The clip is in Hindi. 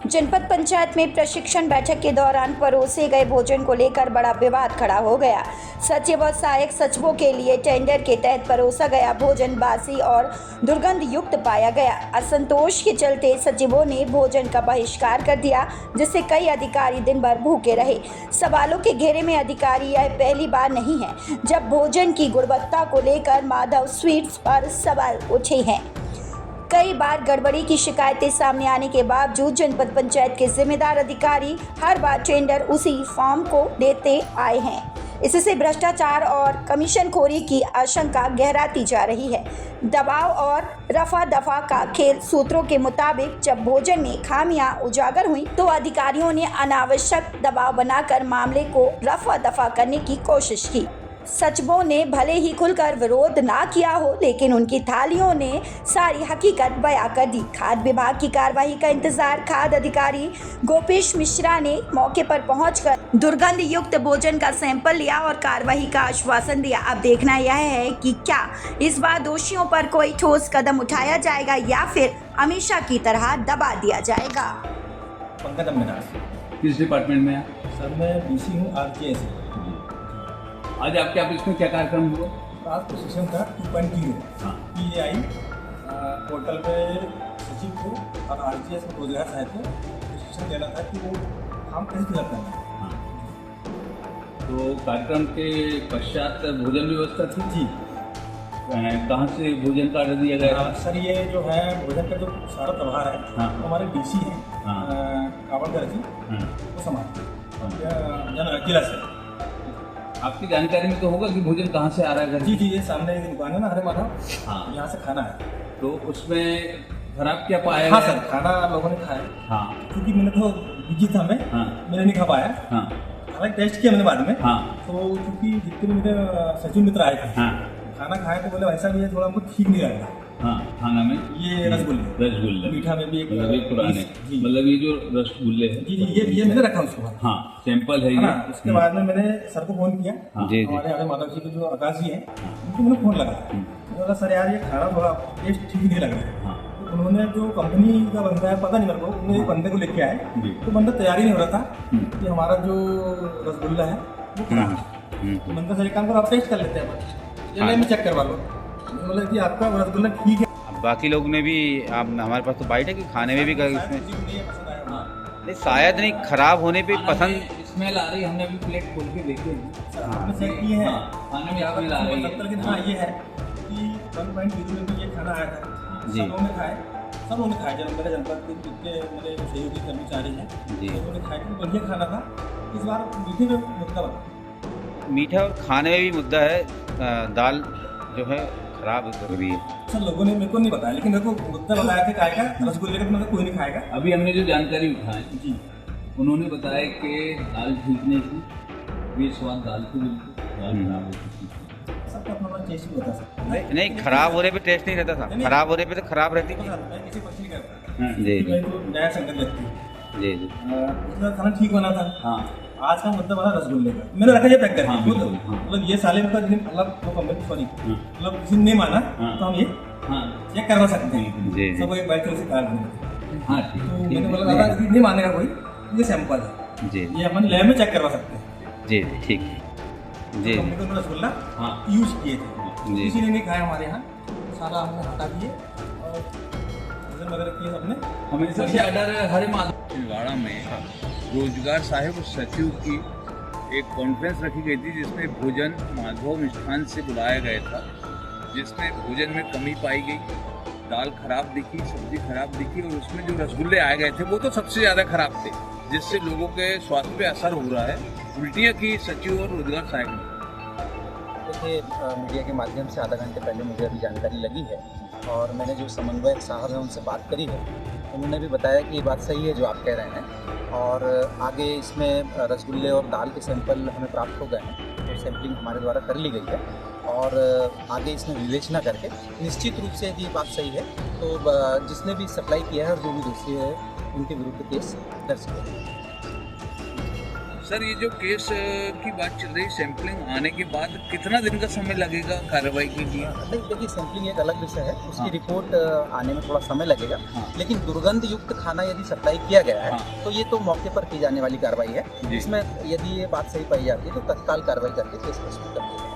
जनपद पंचायत में प्रशिक्षण बैठक के दौरान परोसे गए भोजन को लेकर बड़ा विवाद खड़ा हो गया। सचिव और सहायक सचिवों के लिए टेंडर के तहत परोसा गया भोजन बासी और दुर्गंध युक्त पाया गया। असंतोष के चलते सचिवों ने भोजन का बहिष्कार कर दिया, जिससे कई अधिकारी दिन भर भूखे रहे। सवालों के घेरे में अधिकारी यह पहली बार नहीं है जब भोजन की गुणवत्ता को लेकर माधव स्वीट्स पर सवाल उठे हैं। कई बार गड़बड़ी की शिकायतें सामने आने के बावजूद जनपद पंचायत के जिम्मेदार अधिकारी हर बार टेंडर उसी फॉर्म को देते आए हैं। इससे भ्रष्टाचार और कमीशनखोरी की आशंका गहराती जा रही है। दबाव और रफा दफा का खेल। सूत्रों के मुताबिक जब भोजन में खामियां उजागर हुई तो अधिकारियों ने अनावश्यक दबाव बनाकर मामले को रफा दफा करने की कोशिश की। सचिवों ने भले ही खुलकर विरोध ना किया हो, लेकिन उनकी थालियों ने सारी हकीकत बयां कर दी। खाद्य विभाग की कार्रवाई का इंतजार खाद्य अधिकारी गोपेश मिश्रा ने मौके पर पहुंचकर दुर्गंध युक्त भोजन का सैंपल लिया और कार्रवाई का आश्वासन दिया। अब देखना यह है कि क्या इस बार दोषियों पर कोई ठोस कदम उठाया जाएगा या फिर हमेशा की तरह दबा दिया जाएगा। पंकज अम्बेनार। किस डिपार्टमेंट में है? सर मैं बीसी हूँ RGS। आज आपके ऑफिस में क्या कार्यक्रम हुआ? आज प्रशिक्षण था 2.0 हाँ। PAI पोर्टल पे सचिव को और RGS को रोजगार सहायक को प्रशिक्षण देना था कि वो काम कैसे फिलअप करना है। हाँ। तो कार्यक्रम के पश्चात भोजन व्यवस्था थी जी। कहाँ से भोजन का ऑर्डर दिया गया? सर ये जो है भोजन का जो सारा प्रभार है हाँ। वो हमारे DC हैं कावड़कर जी, वो संभालते जिला से। आपकी जानकारी में तो होगा कि भोजन कहाँ से आ रहा है? जी, ये सामने एक दुकान है ना हरे माधव, हाँ, यहाँ से खाना है। तो उसमें खराब क्या पाया? हाँ सर, खाना लोगों ने खाया। हाँ, क्योंकि मैंने तो बिजी था मैं, मैंने नहीं खा पाया। हाँ, हालांकि टेस्ट किया मैंने बाद में। हाँ, तो क्योंकि जितने भी मेरे सचिव मित्र आए थे, हाँ, खाना खाया तो बोले भाई साहब ये थोड़ा हमको ठीक नहीं लग रहा। हाँ, खाना में ये रसगुल्ले मीठा में भी एक पुराने, मतलब ये जो रसगुल्ले हैं। जी, ये मैंने रखा उसके बाद। हाँ, सैंपल है ये। उसके बाद में मैंने सर को फोन किया। हमारे माधव जी के जो आकाश जी हैं, उनको मैंने फोन लगाया। बोला सर यार ये खाना थोड़ा टेस्ट ठीक नहीं लग रहा है। तो उन्होंने जो कंपनी का बंदा है, पता नहीं मेरे को, उन्होंने एक बंदे को लेके आए। तो बंदा तैयार ही नहीं हो रहा था कि हमारा जो रसगुल्ला है वो खराब है। तो बंदा सर एक काम करो आप टेस्ट कर लेते हैं, मैं चेक करवा लो। मतलब कि आपका रसगुल्ला ठीक है। बाकी लोग ने भी आप हमारे पास तो बाइट है कि खाने में भी इसमें नहीं, शायद नहीं, खराब होने पे पसंद स्मेल आ रही है। हमने अभी प्लेट खोल के देखे आपने चेक किए हैं खाने में स्मेल आ रही है। हाँ ये है कि 1.0 में भी ये खाना आया था जी। सब लोगों ने खाया जब मेरे जनपद के जितने मेरे सहयोगी कर्मचारी हैं जी, उन्होंने खाया कि बढ़िया खाना था। इस बार मीठे में मुद्दा बना, मीठा और खाने में भी मुद्दा है। दाल जो है खराब जरूरी है। सर लोगों ने मेरे को नहीं बताया, लेकिन मेरे को मुद्दा बताया कि खाएगा रसगुल्ले का, तो मतलब कोई नहीं खाएगा। अभी हमने जो जानकारी उठाई जी, उन्होंने बताया कि दाल ठीक नहीं थी, बेस्वाद दाल थी, बिल्कुल दाल खराब हो चुकी थी। सबका अपना टेस्ट भी होता सर। नहीं, खराब होने पे टेस्ट नहीं रहता था, खराब होने पे तो खराब रहती थी। मैं किसी पक्ष नहीं करता जी जी नया संगत लगती है जी जी। उसका खाना ठीक बना था। हाँ, आज का मुद्दा बना रसगुल्ले का, मैंने रखा ये पैक करके। हाँ, बिल्कुल, हाँ। मतलब ये साले में मतलब वो कंपनी सॉरी मतलब किसी ने नहीं माना तो हम ये चेक करवा सकते हैं। जी जी। सब एक बाइक से कार में। हाँ, तो मैंने बोला दादा नहीं मानेगा कोई, ये सैंपल है जी, ये अपन लैब में चेक करवा सकते हैं। जी जी, ठीक है जी। कंपनी को रसगुल्ला यूज किए थे, किसी ने नहीं खाया हमारे यहाँ, सारा हमने हटा दिए और वजन वगैरह किए सबने। हमेशा से ऑर्डर हरे माधव छिंदवाड़ा में रोजगार सहायक सचिव की एक कॉन्फ्रेंस रखी गई थी, जिसमें भोजन माधव मिष्ठान से बुलाया गया था, जिसमें भोजन में कमी पाई गई। दाल खराब दिखी, सब्जी खराब दिखी और उसमें जो रसगुल्ले आए गए थे वो तो सबसे ज़्यादा खराब थे, जिससे लोगों के स्वास्थ्य पे असर हो रहा है। उल्टियाँ की सचिव और रोजगार सहायक ने। देखिए मीडिया के माध्यम से आधा घंटे पहले मुझे अभी जानकारी लगी है और मैंने जो समन्वयक साहब हैं उनसे बात करी है, उन्होंने भी बताया कि ये बात सही है जो आप कह रहे हैं। और आगे इसमें रसगुल्ले और दाल के सैंपल हमें प्राप्त हो गए हैं, तो सैंपलिंग हमारे द्वारा कर ली गई है और आगे इसमें विवेचना करके निश्चित रूप से यदि ये बात सही है तो जिसने भी सप्लाई किया है और जो भी दोषी है उनके विरुद्ध केस दर्ज किया। सर ये जो केस की बात चल रही है, सैंपलिंग आने के बाद कितना दिन का समय लगेगा कार्रवाई के लिए? नहीं देखिए, सैंपलिंग एक अलग विषय है, उसकी हाँ। रिपोर्ट आने में थोड़ा समय लगेगा। हाँ। लेकिन दुर्गंध युक्त खाना यदि सप्लाई किया गया है हाँ। तो ये तो मौके पर की जाने वाली कार्रवाई है। जी। इसमें यदि ये बात सही पाई जाती है तो तत्काल कार्रवाई करके केस प्रस्तुत कर दिया जाएगा।